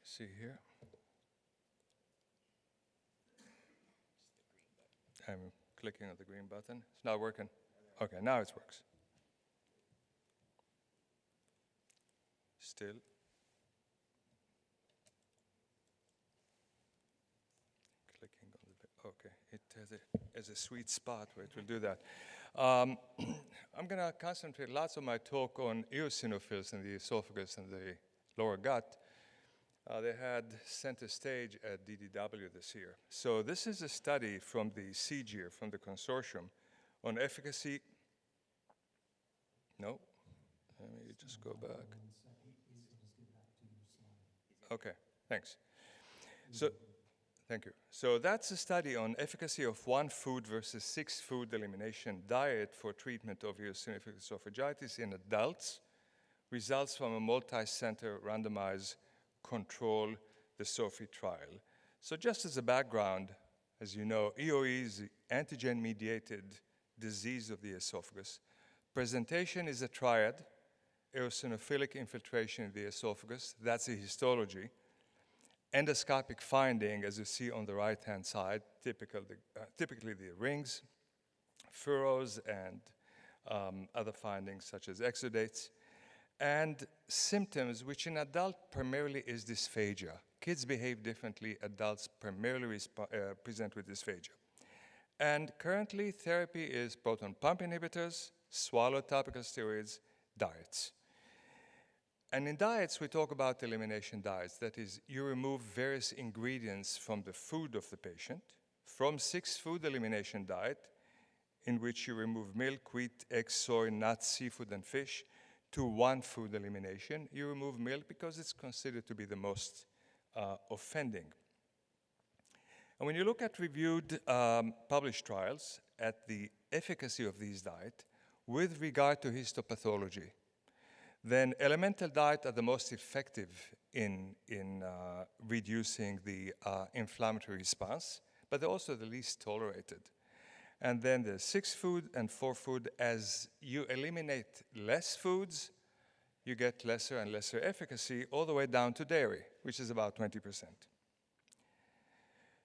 see here. I'm clicking on the green button. It's not working. Okay, now it works. Still. Clicking on the, okay, it has a sweet spot where it will do that. I'm going to concentrate lots of my talk on eosinophils in the esophagus and the lower gut. They had center stage at DDW this year. So this is a study from the CGER, from the consortium, on efficacy. No, let me just go back. Okay, thanks. So, thank you. So that's a study on efficacy of one food versus 6 food elimination diet for treatment of eosinophilic esophagitis in adults. Results from a multi-center randomized control, the SOPHY trial. So just as a background, as you know, EOE is the antigen-mediated disease of the esophagus. Presentation is a triad, eosinophilic infiltration in the esophagus, that's the histology. Endoscopic finding, as you see on the right-hand side, typically the rings, furrows, and other findings such as exudates. And symptoms, which in adult primarily is dysphagia. Kids behave differently, adults primarily present with dysphagia. And currently, therapy is proton pump inhibitors, swallowed topical steroids, diets. And in diets, we talk about elimination diets. That is, you remove various ingredients from the food of the patient, from 6 food elimination diet, in which you remove milk, wheat, eggs, soy, nuts, seafood, and fish, to 1 food elimination. You remove milk because it's considered to be the most offending. And when you look at reviewed published trials at the efficacy of these diets with regard to histopathology, then elemental diet are the most effective in reducing the inflammatory response, but they're also the least tolerated. And then the 6 food and 4 food, as you eliminate less foods, you get lesser and lesser efficacy all the way down to dairy, which is about 20%.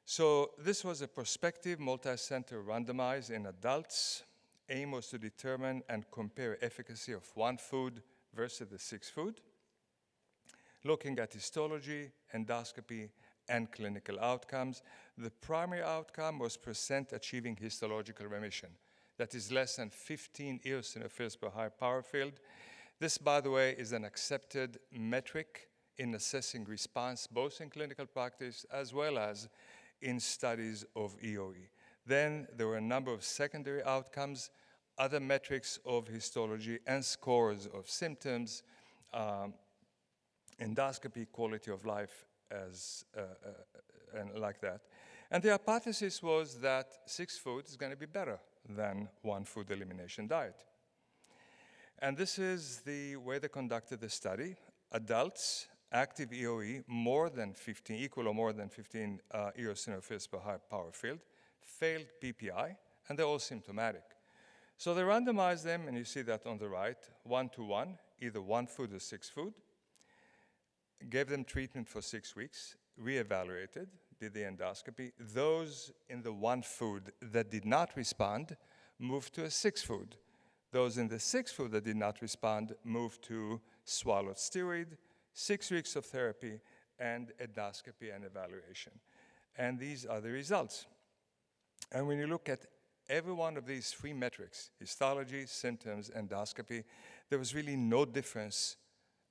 So this was a prospective, multi-center randomized in adults. Aim was to determine and compare efficacy of 1 food versus the 6 food, looking at histology, endoscopy, and clinical outcomes. The primary outcome was % achieving histological remission. That is less than 15 eosinophils per high power field. This, by the way, is an accepted metric in assessing response, both in clinical practice as well as in studies of EOE. Then there were a number of secondary outcomes, other metrics of histology, and scores of symptoms, endoscopy, quality of life, and like that. And the hypothesis was that 6 food is going to be better than 1 food elimination diet. And this is the way they conducted the study. Adults, active EOE, more than 15, equal or more than 15 eosinophils per high power field, failed PPI, and they're all symptomatic. So they randomized them, and you see that on the right, 1-to-1, either 1 food or 6 food, gave them treatment for 6 weeks, reevaluated, did the endoscopy. Those in the 1 food that did not respond moved to a 6 food. Those in the 6 food that did not respond moved to swallowed steroid, 6 weeks of therapy, and endoscopy and evaluation. And these are the results. And when you look at every one of these 3 metrics, histology, symptoms, endoscopy, there was really no difference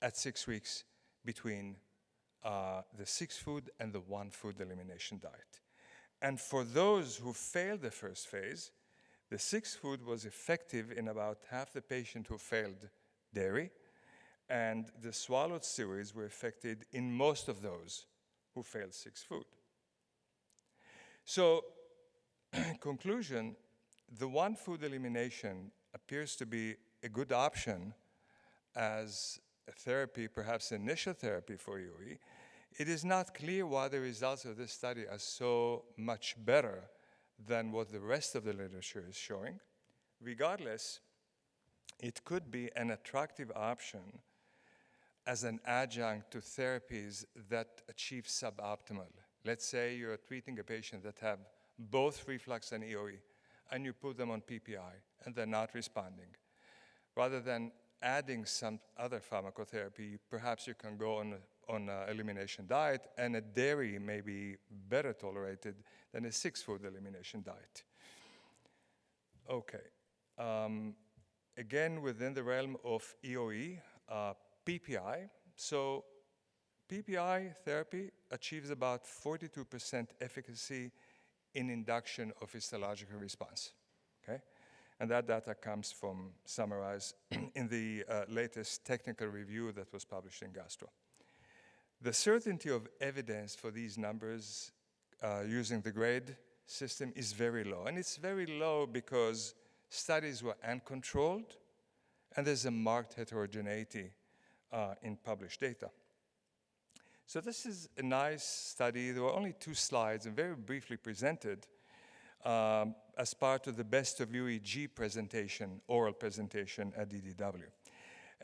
at 6 weeks between the 6 food and the 1 food elimination diet. And for those who failed the first phase, the 6 food was effective in about half the patient who failed dairy, and the swallowed steroids were effective in most of those who failed 6 food. So, in conclusion, the 1 food elimination appears to be a good option as a therapy, perhaps initial therapy for EOE. It is not clear why the results of this study are so much better than what the rest of the literature is showing. Regardless, it could be an attractive option as an adjunct to therapies that achieve suboptimal. Let's say you're treating a patient that have both reflux and EOE, and you put them on PPI, and they're not responding. Rather than adding some other pharmacotherapy, perhaps you can go on an elimination diet, and a dairy may be better tolerated than a 6-food elimination diet. Okay. Again, within the realm of EOE, PPI. So PPI therapy achieves about 42% efficacy in induction of histological response, okay? And that data comes from summarized in the latest technical review that was published in Gastro. The certainty of evidence for these numbers using the grade system is very low. And it's very low because studies were uncontrolled, and there's a marked heterogeneity in published data. So this is a nice study. There were only 2 slides and very briefly presented as part of the Best of UEG presentation, oral presentation at DDW.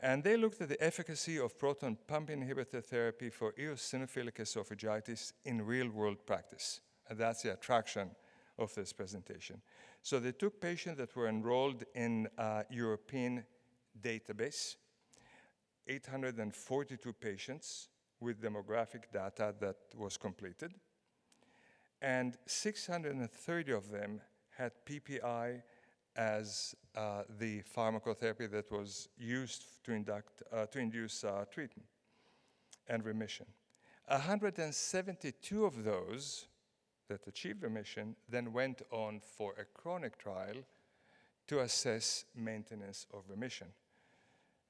And they looked at the efficacy of proton pump inhibitor therapy for eosinophilic esophagitis in real-world practice. And that's the attraction of this presentation. So they took patients that were enrolled in a European database, 842 patients with demographic data that was completed, and 630 of them had PPI as the pharmacotherapy that was used to induce treatment and remission. 172 of those that achieved remission then went on for a chronic trial to assess maintenance of remission.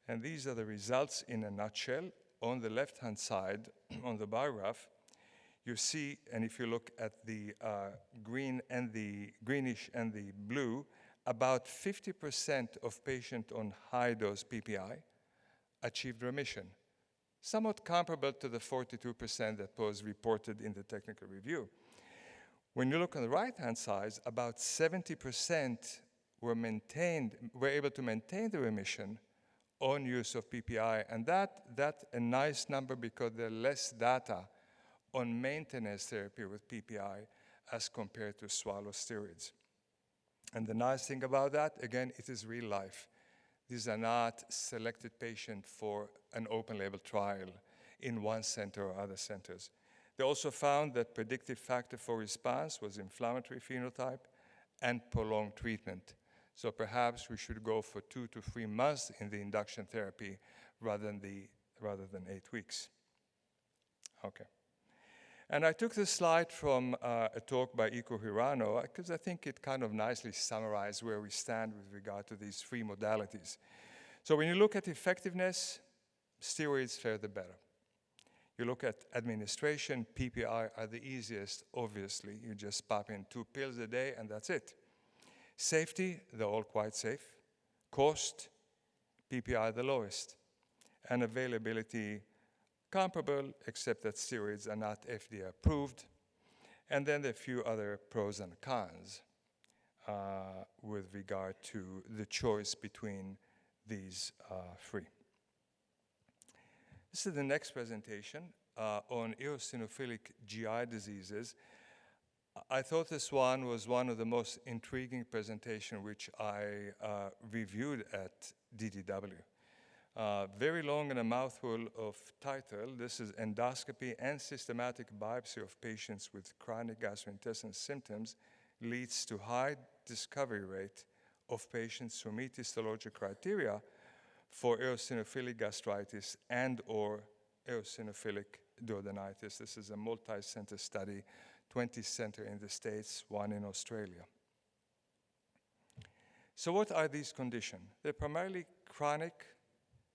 And these are the results in a nutshell. On the left-hand side, on the bar graph, you see, and if you look at the green and the greenish and the blue, about 50% of patients on high-dose PPI achieved remission, somewhat comparable to the 42% that was reported in the technical review. When you look on the right-hand side, about 70% were able to maintain the remission on use of PPI, and that's a nice number because there are less data on maintenance therapy with PPI as compared to swallow steroids. And the nice thing about that, again, it is real life. These are not selected patients for an open label trial in one center or other centers. They also found that predictive factor for response was inflammatory phenotype and prolonged treatment. So perhaps we should go for 2 to 3 months in the induction therapy rather than 8 weeks. Okay. And I took this slide from a talk by Iko Hirano because I think it kind of nicely summarizes where we stand with regard to these 3 modalities. So when you look at effectiveness, steroids fare the better. You look at administration, PPI are the easiest, obviously. You just pop in 2 pills a day and that's it. Safety, they're all quite safe. Cost, PPI the lowest. And availability, comparable, except that steroids are not FDA approved. And then there are a few other pros and cons with regard to the choice between these 3. This is the next presentation on eosinophilic GI diseases. I thought this one was one of the most intriguing presentations which I reviewed at DDW. Very long and a mouthful of title. This is endoscopy and systematic biopsy of patients with chronic gastrointestinal symptoms leads to high discovery rate of patients who meet histological criteria for eosinophilic gastritis and or eosinophilic duodenitis. This is a multi-center study, 20 centers in the States, 1 in Australia. So what are these conditions? They're primarily chronic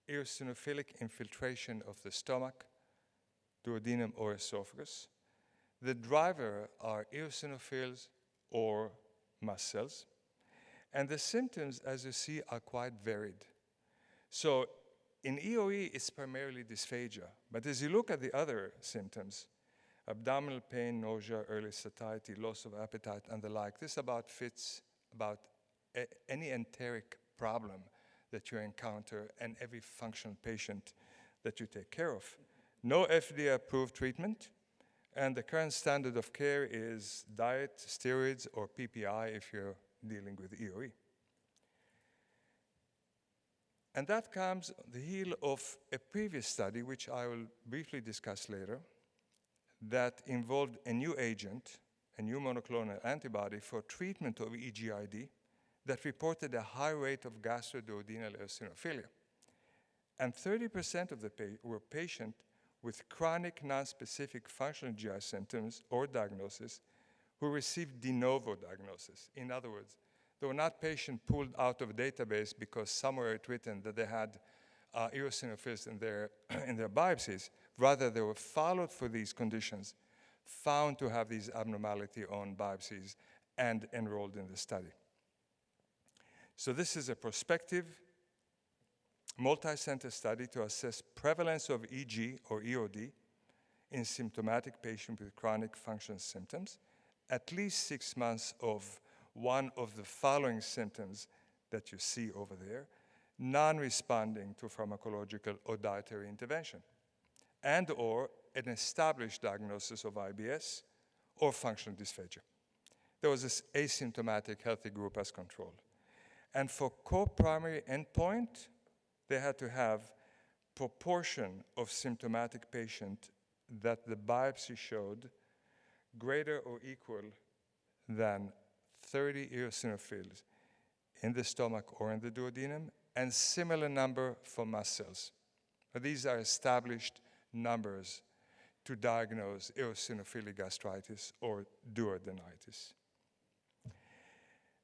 eosinophilic infiltration of the stomach, duodenum or esophagus. The driver are eosinophils or mast cells. And the symptoms, as you see, are quite varied. So in EOE, it's primarily dysphagia. But as you look at the other symptoms, abdominal pain, nausea, early satiety, loss of appetite, and the like, this about fits about any enteric problem that you encounter and every functional patient that you take care of. No FDA-approved treatment, and the current standard of care is diet, steroids, or PPI if you're dealing with EOE. And that comes on the heel of a previous study, which I will briefly discuss later, that involved a new agent, a new monoclonal antibody for treatment of EGID that reported a high rate of gastroduodenal eosinophilia. And 30% of the were patients with chronic non-specific functional GI symptoms or diagnosis who received de novo diagnosis. In other words, they were not patients pulled out of a database because somewhere it written that they had eosinophils in their biopsies. Rather, they were followed for these conditions, found to have these abnormality on biopsies, and enrolled in the study. So this is a prospective, multi-center study to assess prevalence of EG or EOD in symptomatic patients with chronic function symptoms, at least 6 months of one of the following symptoms that you see over there, non-responding to pharmacological or dietary intervention, and or an established diagnosis of IBS or functional dysphagia. There was this asymptomatic healthy group as control. And for co-primary endpoint, they had to have proportion of symptomatic patient that the biopsy showed greater or equal than 30 eosinophils in the stomach or in the duodenum, and similar number for mast cells. These are established numbers to diagnose eosinophilic gastritis or duodenitis.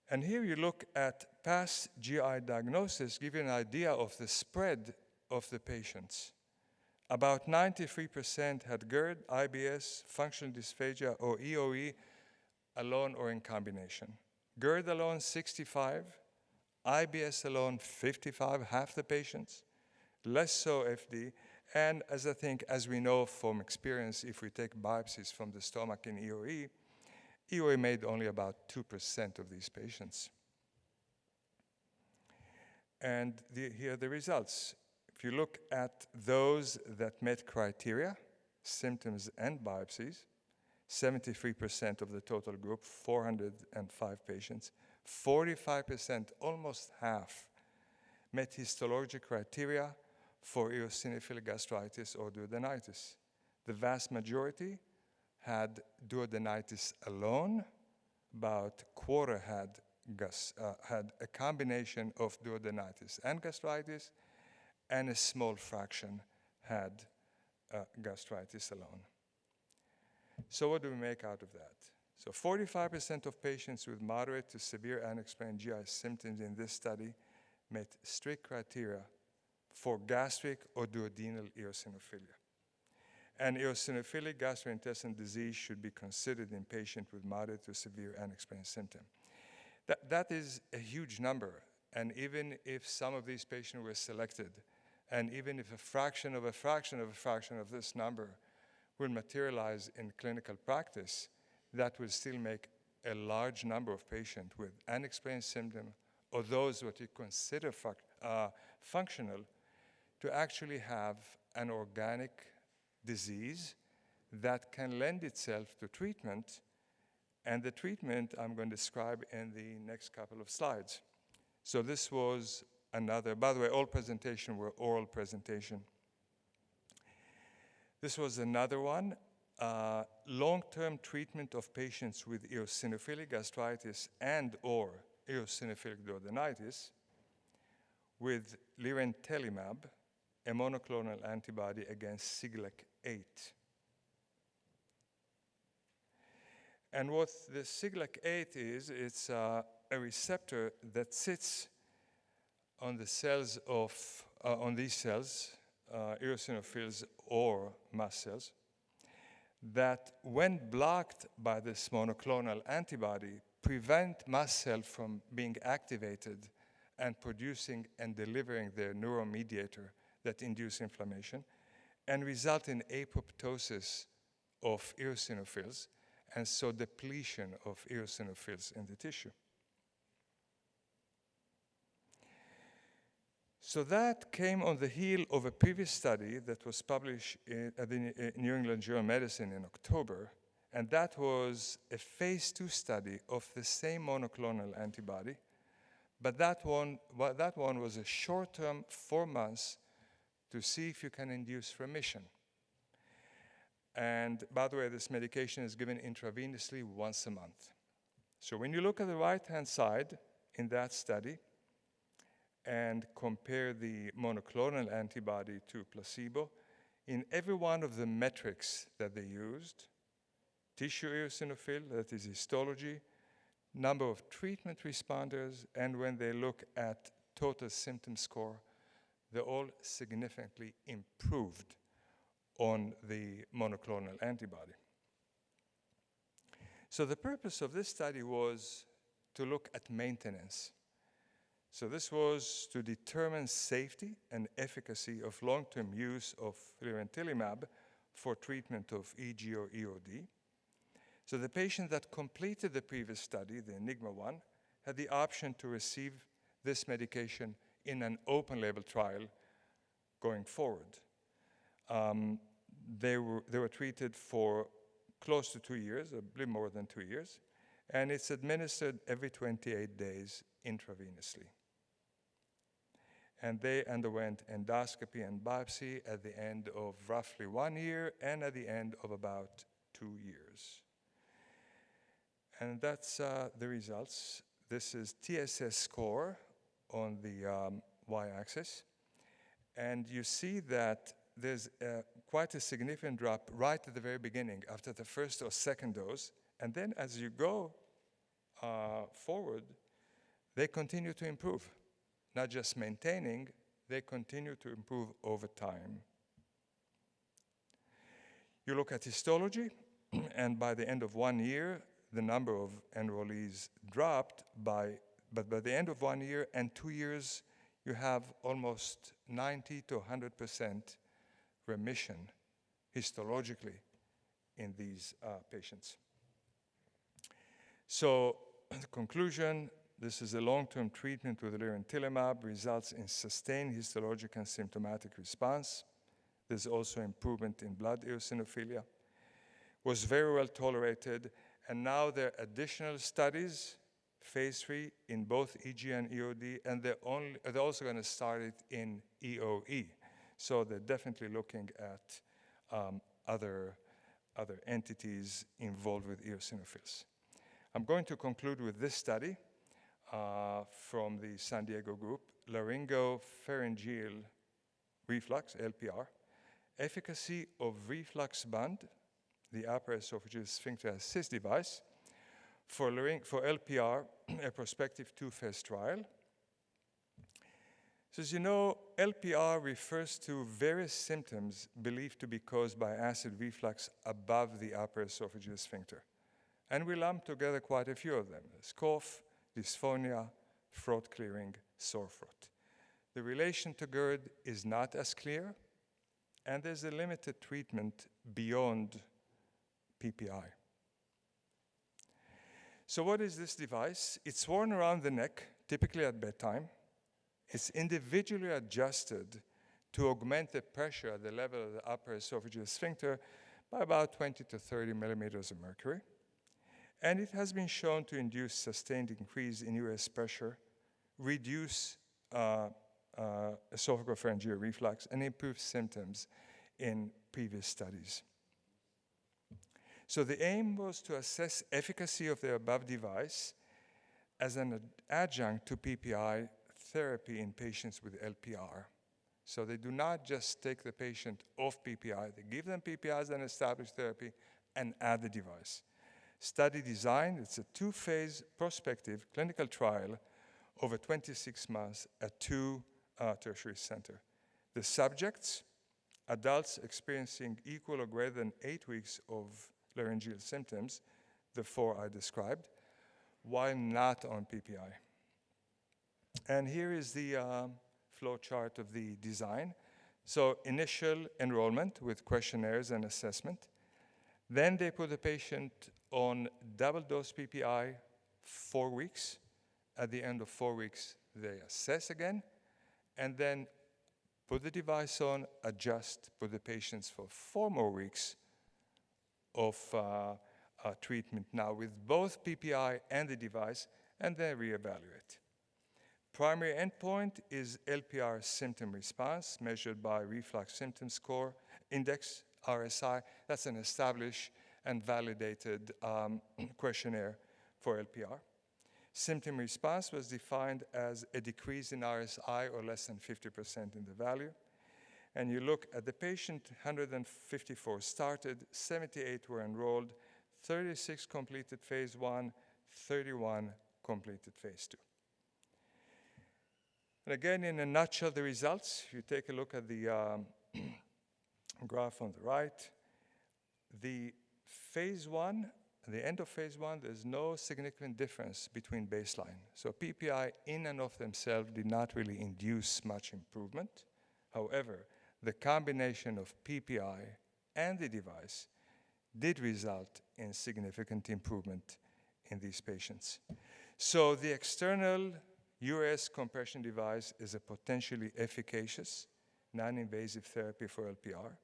And here you look at past GI diagnosis, give you an idea of the spread of the patients. About 93% had GERD, IBS, functional dysphagia, or EOE alone or in combination. GERD alone, 65. IBS alone, 55, half the patients. Less so FD. And as we know from experience, if we take biopsies from the stomach in EOE, EOE made only about 2% of these patients. And here are the results. If you look at those that met criteria, symptoms and biopsies, 73% of the total group, 405 patients, 45%, almost half, met histology criteria for eosinophilic gastritis or duodenitis. The vast majority had duodenitis alone. About a quarter had a combination of duodenitis and gastritis, and a small fraction had gastritis alone. So what do we make out of that? So 45% of patients with moderate to severe unexplained GI symptoms in this study met strict criteria for gastric or duodenal eosinophilia. And eosinophilic gastrointestinal disease should be considered in patients with moderate to severe unexplained symptom. That is a huge number. And even if some of these patients were selected, and even if a fraction of a fraction of a fraction of this number will materialize in clinical practice, that will still make a large number of patients with unexplained symptom, or those what you consider functional, to actually have an organic disease that can lend itself to treatment, and the treatment I'm going to describe in the next couple of slides. So this was another, by the way, all presentations were oral presentation. This was another one, long-term treatment of patients with eosinophilic gastritis and or eosinophilic duodenitis with Lirentelimab, a monoclonal antibody against Siglec-8. And what the Siglec-8 is, it's a receptor that sits on the cells of, on these cells, eosinophils or mast cells, that when blocked by this monoclonal antibody, prevent mast cell from being activated and producing and delivering their neuromediator that induce inflammation, and result in apoptosis of eosinophils, and so depletion of eosinophils in the tissue. So that came on the heel of a previous study that was published at the New England Journal of Medicine in October, and that was a phase 2 study of the same monoclonal antibody, but that one was a short-term, 4 months, to see if you can induce remission. And by the way, this medication is given intravenously once a month. So when you look at the right-hand side in that study and compare the monoclonal antibody to placebo, in every one of the metrics that they used, tissue eosinophil, that is histology, number of treatment responders, and when they look at total symptom score, they all significantly improved on the monoclonal antibody. So the purpose of this study was to look at maintenance. So this was to determine safety and efficacy of long-term use of Lirentelimab for treatment of EG or EOD. So the patient that completed the previous study, the Enigma one, had the option to receive this medication in an open-label trial going forward. They were treated for close to 2 years, a bit more than 2 years, and it's administered every 28 days intravenously. And they underwent endoscopy and biopsy at the end of roughly 1 year and at the end of about 2 years. And that's the results. This is TSS score on the y-axis. And you see that there's quite a significant drop right at the very beginning after the first or second dose. And then as you go forward, they continue to improve. Not just maintaining, they continue to improve over time. You look at histology, and by the end of 1 year, the number of enrollees dropped but by the end of 1 year and 2 years, you have almost 90 to 100% remission histologically in these patients. So the conclusion, this is a long-term treatment with Lirentelimab, results in sustained histologic and symptomatic response. There's also improvement in blood eosinophilia. Was very well tolerated, and now there are additional studies, phase 3, in both EG and EOD, and they're also going to start it in EOE. So they're definitely looking at other entities involved with eosinophils. I'm going to conclude with this study from the San Diego group, Laryngo-Pharyngeal Reflux, LPR, efficacy of reflux band, the upper esophageal sphincter assist device, for LPR, a prospective 2-phase trial. So as you know, LPR refers to various symptoms believed to be caused by acid reflux above the upper esophageal sphincter. And we lump together quite a few of them. There's cough, dysphonia, throat clearing, sore throat. The relation to GERD is not as clear, and there's a limited treatment beyond PPI. So what is this device? It's worn around the neck, typically at bedtime. It's individually adjusted to augment the pressure at the level of the upper esophageal sphincter by about 20 to 30 millimeters of mercury. And it has been shown to induce sustained increase in US pressure, reduce esophageal reflux, and improve symptoms in previous studies. So the aim was to assess efficacy of the above device as an adjunct to PPI therapy in patients with LPR. So they do not just take the patient off PPI, they give them PPI as an established therapy and add the device. Study design, it's a 2-phase prospective clinical trial over 26 months at 2 tertiary centers. The subjects, adults experiencing equal or greater than 8 weeks of laryngeal symptoms, the 4 I described, while not on PPI. And here is the flow chart of the design. So initial enrollment with questionnaires and assessment. Then they put the patient on double dose PPI 4 weeks. At the end of 4 weeks, they assess again. and then put the device on, adjust, put the patients for 4 more weeks of treatment now with both PPI and the device, and then reevaluate. Primary endpoint is LPR symptom response, measured by Reflux Symptom Score Index, RSI. That's an established and validated questionnaire for LPR. Symptom response was defined as a decrease in RSI or less than 50% in the value. And you look at the patient, 154 started, 78 were enrolled, 36 completed phase 1, 31 completed phase 2. And again, in a nutshell, the results, if you take a look at the graph on the right, the phase 1, at the end of phase 1, there's no significant difference between baseline. So PPI in and of themselves did not really induce much improvement. However, the combination of PPI and the device did result in significant improvement in these patients. So the external US compression device is a potentially efficacious, non-invasive therapy for LPR.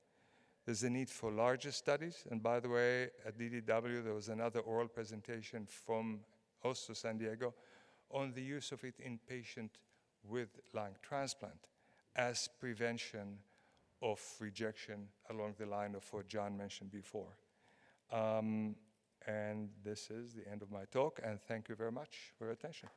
There's a need for larger studies. And by the way, at DDW, there was another oral presentation from also San Diego on the use of it in patients with lung transplant as prevention of rejection along the line of what John mentioned before. And this is the end of my talk, and thank you very much for your attention.